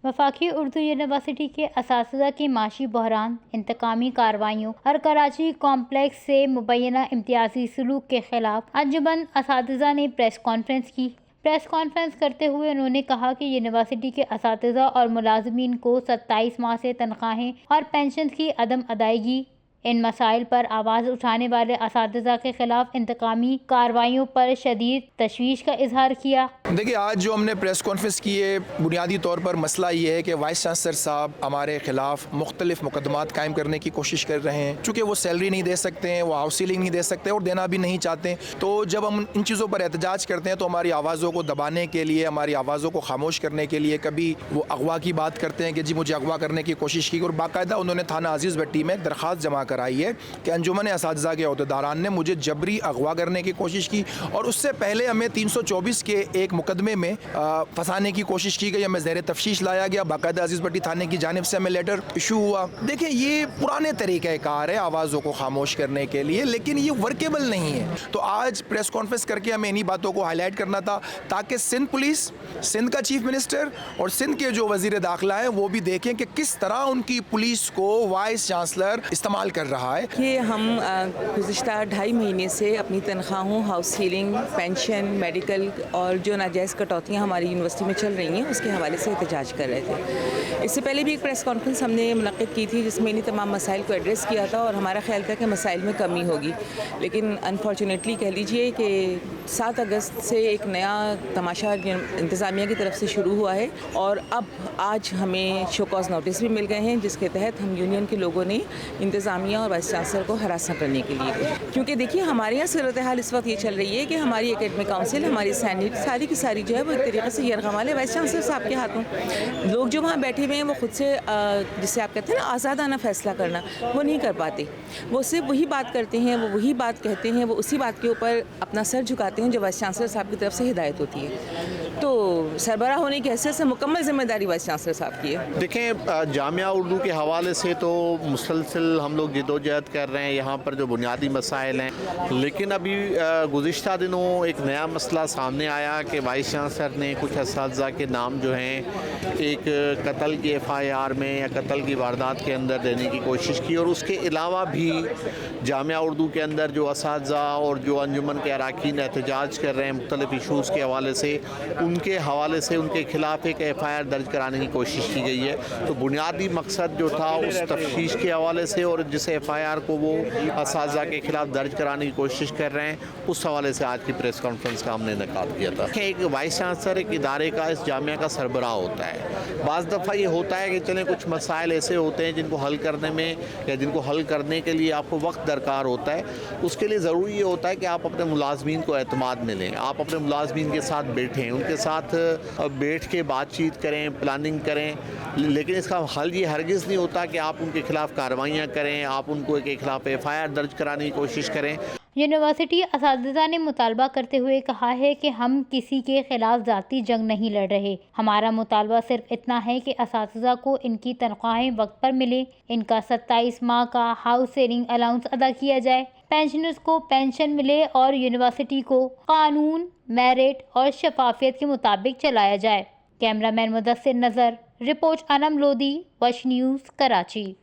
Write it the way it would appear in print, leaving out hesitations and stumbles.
وفاقی اردو یونیورسٹی کے اساتذہ کی معاشی بحران، انتقامی کارروائیوں اور کراچی کمپلیکس سے مبینہ امتیازی سلوک کے خلاف انجمن اساتذہ نے پریس کانفرنس کی۔ پریس کانفرنس کرتے ہوئے انہوں نے کہا کہ یونیورسٹی کے اساتذہ اور ملازمین کو 27 ماہ سے تنخواہیں اور پینشن کی عدم ادائیگی، ان مسائل پر آواز اٹھانے والے اساتذہ کے خلاف انتقامی کارروائیوں پر شدید تشویش کا اظہار کیا۔ دیکھیے، آج جو ہم نے پریس کانفرنس کی ہے، بنیادی طور پر مسئلہ یہ ہے کہ وائس چانسلر صاحب ہمارے خلاف مختلف مقدمات قائم کرنے کی کوشش کر رہے ہیں۔ چونکہ وہ سیلری نہیں دے سکتے ہیں، وہ ہاؤس سیلنگ نہیں دے سکتے اور دینا بھی نہیں چاہتے، تو جب ہم ان چیزوں پر احتجاج کرتے ہیں تو ہماری آوازوں کو دبانے کے لیے، ہماری آوازوں کو خاموش کرنے کے لیے کبھی وہ اغوا کی بات کرتے ہیں کہ جی مجھے اغوا کرنے کی کوشش کی، اور باقاعدہ انہوں نے تھانہ عزیز بٹی میں ایک درخواست جمع کرائی ہے کہ انجمن اساتذہ کے عہدیداران نے مجھے جبری اغوا کرنے کی کوشش کی، اور اس سے پہلے ہمیں 324 کے ایک مقدمے میں پھنسانے کی کوشش کی گئی، ہمیں زیر تفتیش لایا گیا، باقاعدہ عزیز بٹی تھانے کی جانب سے ہمیں لیٹر ایشو ہوا۔ دیکھیں، یہ پرانے طریقہ کار ہے آوازوں کو خاموش کرنے کے لیے، لیکن یہ ورکیبل نہیں ہے۔ تو آج پریس کانفرنس کر کے ہمیں انہی باتوں کو ہائی لائٹ کرنا تھا تاکہ سندھ پولیس، سندھ کا چیف منسٹر اور سندھ کے جو وزیر داخلہ ہیں وہ بھی دیکھیں کہ کس طرح ان کی پولیس کو وائس چانسلر استعمال کر رہا ہے۔ کہ ہم گزشتہ 2.5 مہینے سے اپنی تنخواہوں، ہاؤس سیلنگ، پینشن، میڈیکل اور جو ناجائز کٹوتیاں ہماری یونیورسٹی میں چل رہی ہیں اس کے حوالے سے احتجاج کر رہے تھے۔ اس سے پہلے بھی ایک پریس کانفرنس ہم نے منعقد کی تھی جس میں انہیں تمام مسائل کو ایڈریس کیا تھا، اور ہمارا خیال تھا کہ مسائل میں کمی ہوگی، لیکن انفارچونیٹلی کہہ لیجئے کہ 7 اگست سے ایک نیا تماشا انتظامیہ کی طرف سے شروع ہوا ہے، اور اب آج ہمیں شو کاز نوٹس بھی مل گئے ہیں جس کے تحت ہم یونین کے لوگوں نے انتظامیہ اور وائس چانسلر کو ہراساں کرنے کے لیے، کیونکہ دیکھیے ہمارے یہاں صورتحال اس وقت یہ چل رہی ہے کہ ہماری اکیڈمک کاؤنسل، ہماری سینٹ ساری کی ساری جو ہے وہ ایک طریقے سے یرغمال ہے وائس چانسلر صاحب کے ہاتھوں۔ لوگ جو وہاں بیٹھے ہوئے ہیں وہ خود سے جسے آپ کہتے ہیں نا آزادانہ فیصلہ کرنا، وہ نہیں کر پاتے، وہ صرف وہی بات کرتے ہیں، وہ وہی بات کہتے ہیں، وہ اسی بات کے اوپر اپنا سر جھکاتے ہیں جو وائس چانسلر صاحب کی طرف سے ہدایت ہوتی ہے۔ تو سربراہ ہونے کی حیثیت سے مکمل ذمہ داری وائس چانسلر صاحب کی ہے۔ دیکھیں، جامعہ اردو کے حوالے سے تو مسلسل ہم لوگ جدوجہد کر رہے ہیں یہاں پر جو بنیادی مسائل ہیں، لیکن ابھی گزشتہ دنوں ایک نیا مسئلہ سامنے آیا کہ وائس چانسلر نے کچھ اساتذہ کے نام جو ہیں ایک قتل کی FIR میں یا قتل کی واردات کے اندر دینے کی کوشش کی، اور اس کے علاوہ بھی جامعہ اردو کے اندر جو اساتذہ اور جو انجمن کے اراکین احتجاج کر رہے ہیں مختلف ایشوز کے حوالے سے، ان کے حوالے سے ان کے خلاف ایک FIR درج کرانے کی کوشش کی گئی ہے۔ تو بنیادی مقصد جو تھا اس تفتیش کے حوالے سے، اور جس FIR کو وہ اساتذہ کے خلاف درج کرانے کی کوشش کر رہے ہیں، اس حوالے سے آج کی پریس کانفرنس کا ہم نے انعقاد کیا تھا۔ ایک وائس چانسلر ایک ادارے کا، اس جامعہ کا سربراہ ہوتا ہے۔ بعض دفعہ یہ ہوتا ہے کہ چلیں کچھ مسائل ایسے ہوتے ہیں جن کو حل کرنے میں یا جن کو حل کرنے کے لیے آپ کو وقت درکار ہوتا ہے، اس کے لیے ضروری یہ ہوتا ہے کہ آپ اپنے ملازمین کو اعتماد میں لیں، آپ اپنے ملازمین کے ساتھ بیٹھیں، ان کے ساتھ بیٹھ کے بات چیت کریں، پلاننگ کریں، لیکن اس کا حل یہ ہرگز نہیں ہوتا کہ آپ ان کے خلاف کارروائیاں کریں، آپ ان کو کے خلاف FIR درج کرانے کی کوشش کریں۔ یونیورسٹی اساتذہ نے مطالبہ کرتے ہوئے کہا ہے کہ ہم کسی کے خلاف ذاتی جنگ نہیں لڑ رہے، ہمارا مطالبہ صرف اتنا ہے کہ اساتذہ کو ان کی تنخواہیں وقت پر ملیں، ان کا 27 ماہ کا ہاؤس سیلنگ الاؤنس ادا کیا جائے، پینشنرز کو پینشن ملے اور یونیورسٹی کو قانون، میرٹ اور شفافیت کے مطابق چلایا جائے۔ کیمرہ مین مدثر نظر، رپورٹ انم لودھی، وش نیوز، کراچی۔